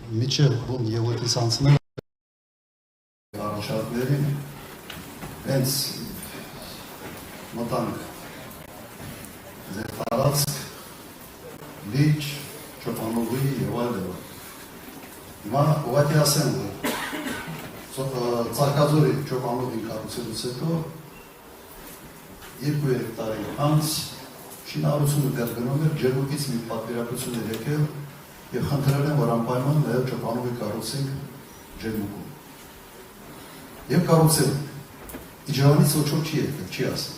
միջև բուն Եվոտից անցնել առաջարկներին հենց մտանք ձեր տարածք, լիճ, ճոպանուղի և այլը։ Հիմա ուղղակի ասեմ, որ Ծաղկաձորի ճոպանուղին կառուցելուց հետո 2-3 տարի անց շինարարությունը դեռ գնում էր, ջերմուկից մի պատվիրակություն էր եկել և խնդրել են, որ անպայման նաև ճոպանուղի կառուցենք ջերմուկում։ Եվ կառուցել, իջանից ոչ որ չի եկել, չի ասել։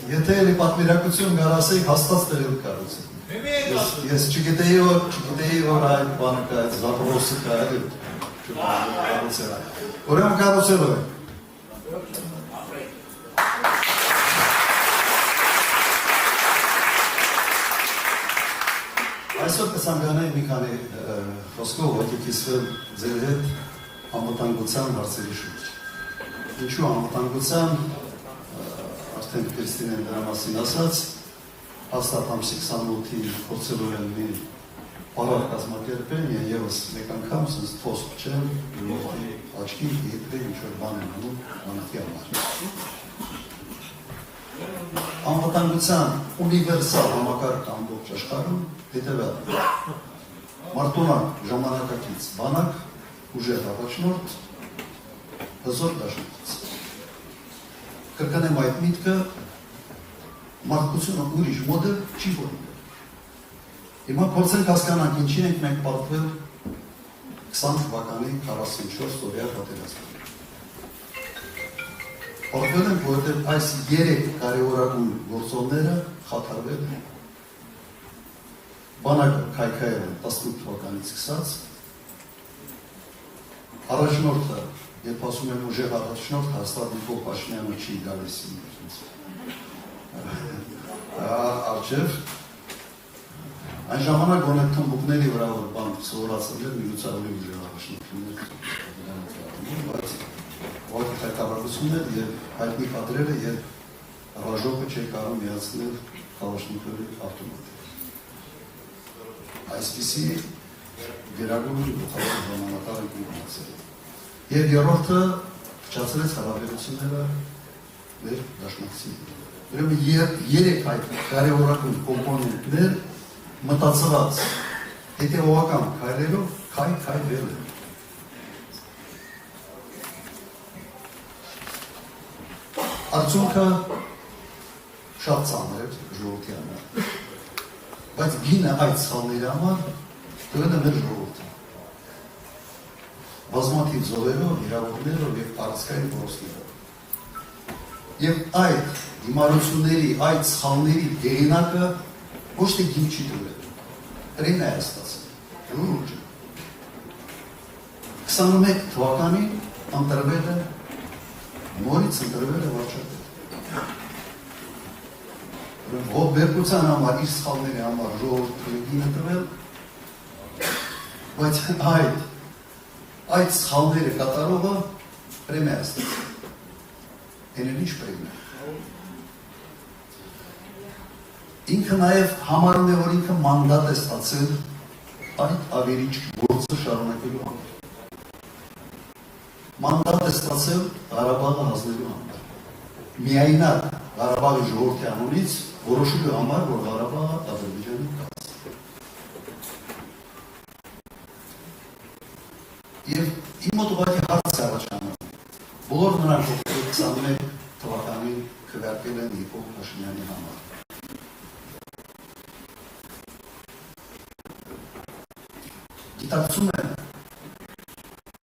Եթե էլի պատվիրակություն գարասեիք, հաստած տեղել կառուցել։ Ես չգիտեի, որ այդ բանը կա, այդ զապրոսը կա, էլի կառուցել այդ։ Ուրեմն կառուցելով ենք։ Այսօր կցանկանայի մի քանի խոսքով ոգեկիսվել ձեր հետ անվտանգության հարցերի շուրջ։ Ինչու անվտանգության, արդեն Քրիստինեն դրա մասին ասաց, հաստատ ամսի 28-ի փորձելու են մի պարար կազմակերպել, ևս մեկ անգամ սենց փոստ չեմ, ողի աչքի ետրի ինչ-որ բան են անում բանակի համար։ Անվտանգության ունիվերսալ համակարգ ամբողջ աշխարհում հետևյալ է. մարտունակ ժամանակակից բանակ, ուժեղ առաջնորդ, հզոր դաշնակից։ Կրկնեմ այդ միտքը, մարդկությունը ուրիշ մոդել չի որում։ Հիմա փորձենք հասկանանք ինչի ենք մենք պարտվել 20 թվականի 44 օրյա պատերազմում։ Պարտվել ենք, որովհետև այս 3 կարևորագույն գործոնները խաթարվել են։ Բանակը քայքայել են 18 թվականից սկսած, առաջնորդը, երբ ասում եմ ուժեղ առաջնորդ, հաստատ Նիկոլ Փաշինյանը չի գալիս առջև, այն ժամանակ գոնե թմբուկների վրա որ բան սովորացել էր միուցարելի ուժեղ առաջնորդներ, բայց որ հայտարարությունն էր և հայտնի կադրերը, երբ ռաժոկը չէր կարող միացնել Կալաշնիկովի ավտոմատը։ Այսպիսի գերագույն գլխավոր ժամանակար ենք ունեցել։ Եվ երրորդը փչացրեց հարաբերությունները մեր դաշնակցիների։ Ուրեմն 3 այդ կարևորագույն կոմպոնենտներ մտածված հետևողական քայլերով քայլել են։ Արդյունքը շատ ծանր էր ժողովրդի համար։ Բայց գինը այդ սխալների համար տվել է մեր ժողովուրդը։ Բազմաթիվ զոհերով, վիրավորներով և տարածքային որոշներով։ Եվ այդ հիմարությունների, այդ սխալների դեղինակը ոչ թե գին չի տվել, հրեն է ստացել, ժողովուրդը։ 21 թվականին ընտրվել է, նորից ընտրվել է վարչապետ։ Բերկության համար, իր սխալների համար ժողովուրդը գինը տվել, բայց այդ սխալները կատարողը պրեմիա է ստացել։ Հենեն ինչ պրեմիա։ Ինքը նաև համարում է, որ ինքը մանդատ է ստացել այդ ավերիչ գործը շարունակելու համար։ Մանդատ է ստացել Ղարաբաղը հանձնելու համար։ Միայնակ Ղարաբաղի ժողովրդի անունից որոշելու համար, որ Ղարաբաղը Ադրբեջանի կաց։ Եվ իմ մոտ ուղղակի հարց է առաջանում։ Բոլոր նրանք, ովքեր 21 թվականին քվեարկել են Նիկոլ Փաշինյանի համար։ Գիտակցում են,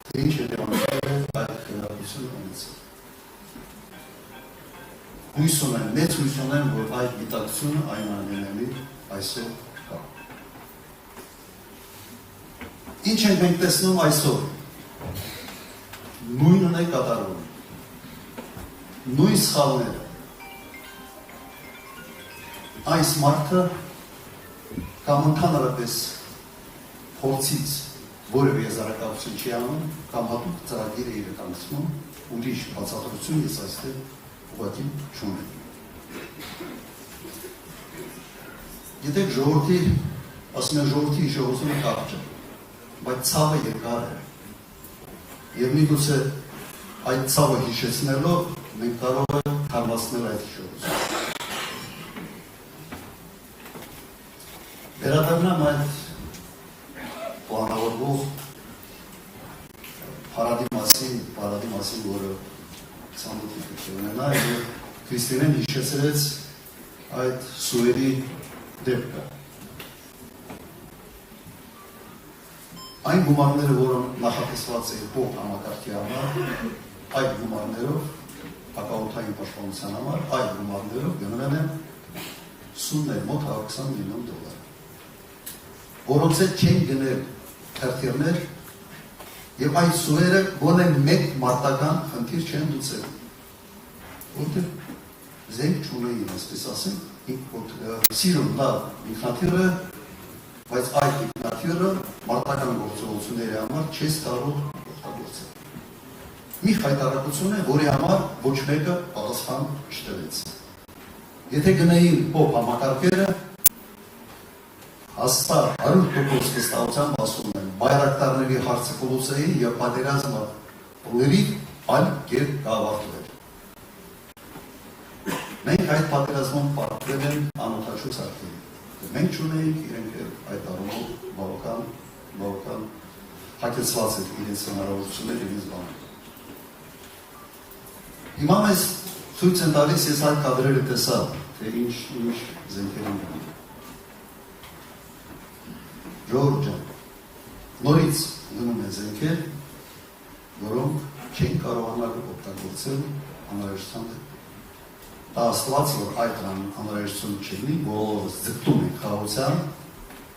թե ինչ հետևանքներ է այդ քվեարկությունը ունեցել։ Հույս ունեն, մեծ հույս ունեն, որ այդ գիտակցությունը այնուամենայնիվ այսօր կա։ Ինչ ենք մենք տեսնում այսօր։ Նույնն է կատարվում։ Նույն սխալները։ Այս մարդը կամ ընդհանրապես փորձից որևէ եզրակացություն չի անում, կամ հատուկ ծրագիր է իրականացնում, ուրիշ բացատրություն ես այստեղ ուղղակի չունեն։ Գիտեք, ժողովրդի, ասում են ժողովրդի հիշողությունը կարճ է, բայց ցավը երկար է։ Եվ միգուցե այդ ցավը հիշեցնելով մենք կարող ենք թարմացնել այդ հիշողությունը։ Վերադառնամ այդ պլանավորվող паради մասին, որը ցամուտի կունենա, եւ Քրիստինեն հիշեցրեց այդ սուերի դեպքը։ Այն գումարները, որոնք նախատեսված էին փող համակարգի համար, այդ գումարներով, հակաօդային պաշտպանության համար, այդ գումարներով գնվել են սումներ մոտ 120 միլիոն դոլար, որոնց հետ չեն գնել քարտերներ, եւ այդ սուերը գոնե մեկ մարտական խնդիր չեն լուծել, որտեղ զենք չունեին, այսպես ասենք, սիրուն լավ ինքնաթիռը, բայց այդ ինքնաթիռը մարտական գործողությունների համար չես կարող օգտագործել։ Մի հայտարարություն է, որի համար ոչ մեկը պատասխան չտվեց։ Եթե գնային փոփ համակարգերը, հաստատ 100% վստահությամբ ասում են, բայրակտարների հարցը կլուծեին եւ պատերազմը լրիվ այլ կերպ կավարտվեր։ Մենք այդ պատերազմում պարտվել են անօթաչու ցանկերի։ Մենք չունեինք, իրենք այդ առումով բավական հակեցված էր իրենց հնարավորությունները իրենց բանը։ Հիմա մեզ ցույց են տալիս, ես այդ կադրերը տեսա, թե ինչ զենքեր են գնում։ Ժողովուրդ ջան, նորից գնում են զենքեր, որոնք չեն կարողանալ օգտագործել անհրաժեշտության դեպքում։ Դա աստված, որ այդ անհրաժեշտություն չլինի, բոլորս ձգտում են խաղաղության,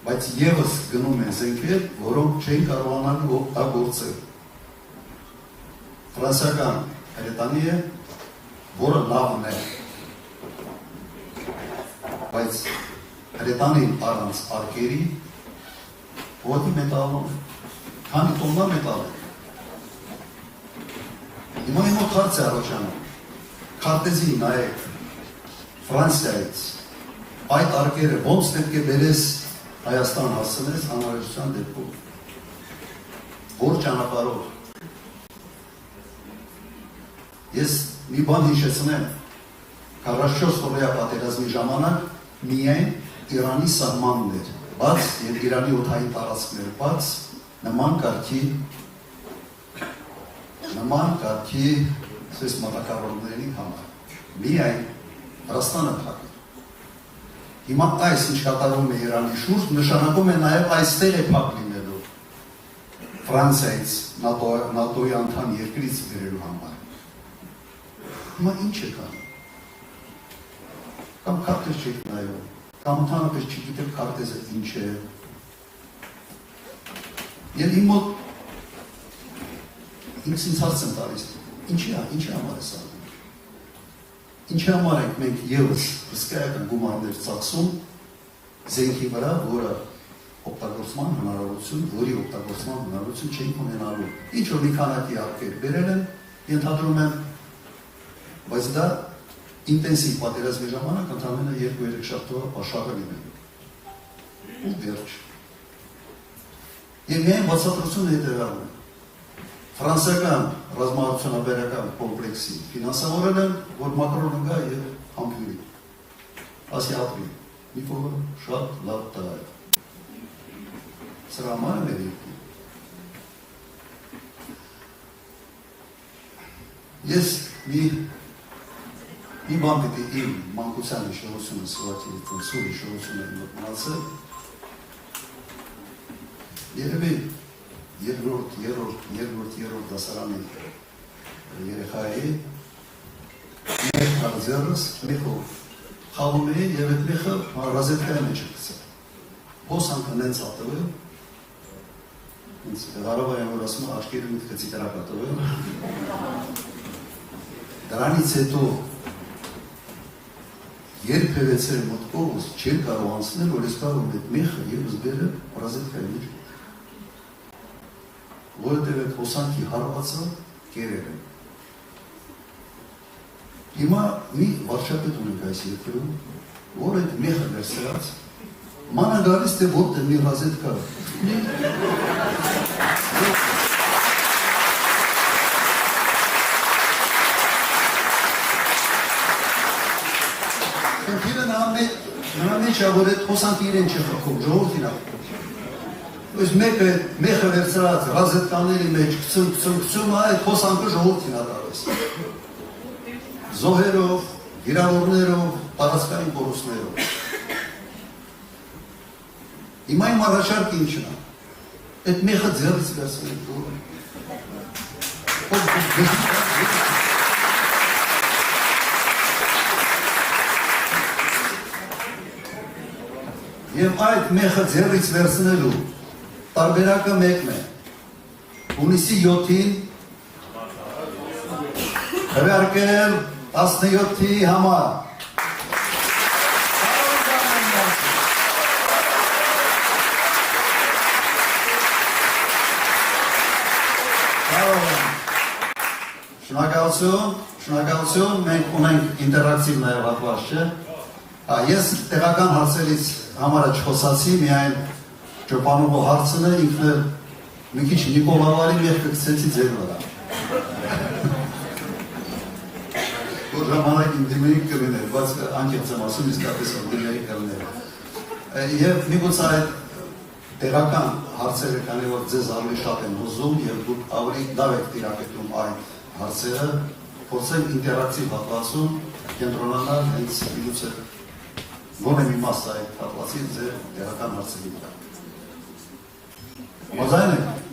բայց եւս գնում են զենքեր, որոնք չեն կարողանալ օգտագործել։ Ֆրանսիական հրետանի է, որը լավն է, բայց հրետանին առանց արկերի ոտի մետալում է, քանի տոննա մետալ է։ Հիմա մոտ հարց է առաջանում, քարտեզի նայեք, Ֆրանսիայից, այդ արկերը ոնց պետք է բերես Հայաստան հասցնես անհրաժեշտության դեպքում, որ ճանապարհով։ Ես մի բան հիշեցնեմ, 44 օրյա պատերազմի ժամանակ միայն Իրանի սահմանն էր բաց եւ Իրանի օդային տարածքները բաց նման կարգի սես մատակարարների համար։ Միայն Վրաստանը փակ էր։ Հիմա այս ինչ կատարվում է Իրանի շուրջ, նշանակում է նաեւ այստեղ է փակ լինելու Ֆրանսիայից NATO-ի անդամ երկրից բերելու համար։ Հիմա ինչ է կանում։ Կամ քարտեզ չեք նայում, կամ ընդհանրապես չգիտեք քարտեզը ինչ է։ Եվ իմ մոտ ինձ հարց են տալիս, ինչի համար է սա։ Ինչի համար ենք մենք եւս հսկայական գումարներ ծախսում զենքի վրա, որի օգտագործման հնարավորություն չենք ունենալու։ Ինչ որ մի քանակի արկեր բերել են, ենթադրում եմ, բայց դա ինտենսիվ պատերազմի ժամանակ ընդամենը 2-3 շաբաթ աշխարհը լինել։ Ու վերջ։ Եվ միայն բացատրությունը հետևյալն է։ Ֆրանսիական ռազմավարությունաբերական կոմպլեքսի ֆինանսավորել են, որ Մակրոնը գա եւ համբուրի։ Ասի ապրի։ Նիկոլը շատ լավ տղա է։ Սրա համար է մեր երկիրը։ Ես մի բան պետք է իմ մանկության հիշողությունը սվացի, սուր հիշողությունը մնացել, երևի երրորդ դասարանի երեխայի մեկ հարձերս մեխով խաղում էի և այդ մեխը ռազետկայի մեջ է կցել։ Հոսանքը նենց ատվել, հարավայ եմ որ ասում աչկերի միտքը ծիտրակ ատվել, դրանից հետո երբևէ ծեր մտքովս չեն կարող անցնել, որ ես կարող եմ այդ մեխը ևս բերը ռազետկայի մեջ որովհետև այդ հոսանքի հարվածը կերել են։ Հիմա մի վարչապետ ունենք այս երկրում, որ այդ մեխը վերցրած, մանա գալիս թե որտեղ մի ռազետ կա։ Խնդիրը նրա մեջ է, որ այդ խոսանք իրեն չի խփում, ժողովրդին է խփում։ Այս մեկը մեխը վերցրած ռազետկաների մեջ քցում, այդ խոսանքը ժողովրդին է տալիս։ Զոհերով, վիրավորներով, տարածքային կորուստներով։ Հիմա իմ առաջարկը ինչն է։ Այդ մեխը ձեռից վերցնել։ Եվ այդ մեխը ձեռից վերցնելու տարբերակը մեկն է։ Հունիսի 7-ին հրարկել 17-ի համար։ Շնորհակալություն, մենք ունենք ինտերակտիվ նաև հատված, չէ՞։ Ես տեղական հարցերից համարը չխոսացի, միայն ճոպանուղու հարցն է, ինքն մի քիչ Նիկոլավարի մեղքը գցեցի ձեր վրա։ Որ ժամանակ իմ դիմեի կլիներ, բայց անկեղծ եմ ասում, իսկապես որ դիմեի կլիներ։ Եվ միգուցե այդ տեղական հարցերը, քանի որ ձեզ ավելի շատ են ուզում եւ դուք ավելի լավ եք տիրապետում այդ հարցերը, փորձենք ինտերակտիվ հատվածում կենտրոնանալ հենց միգուցե գոնե մի մաս այդ հատվածի ձեր տեղական հարցերի վրա։ Մոզայն եք։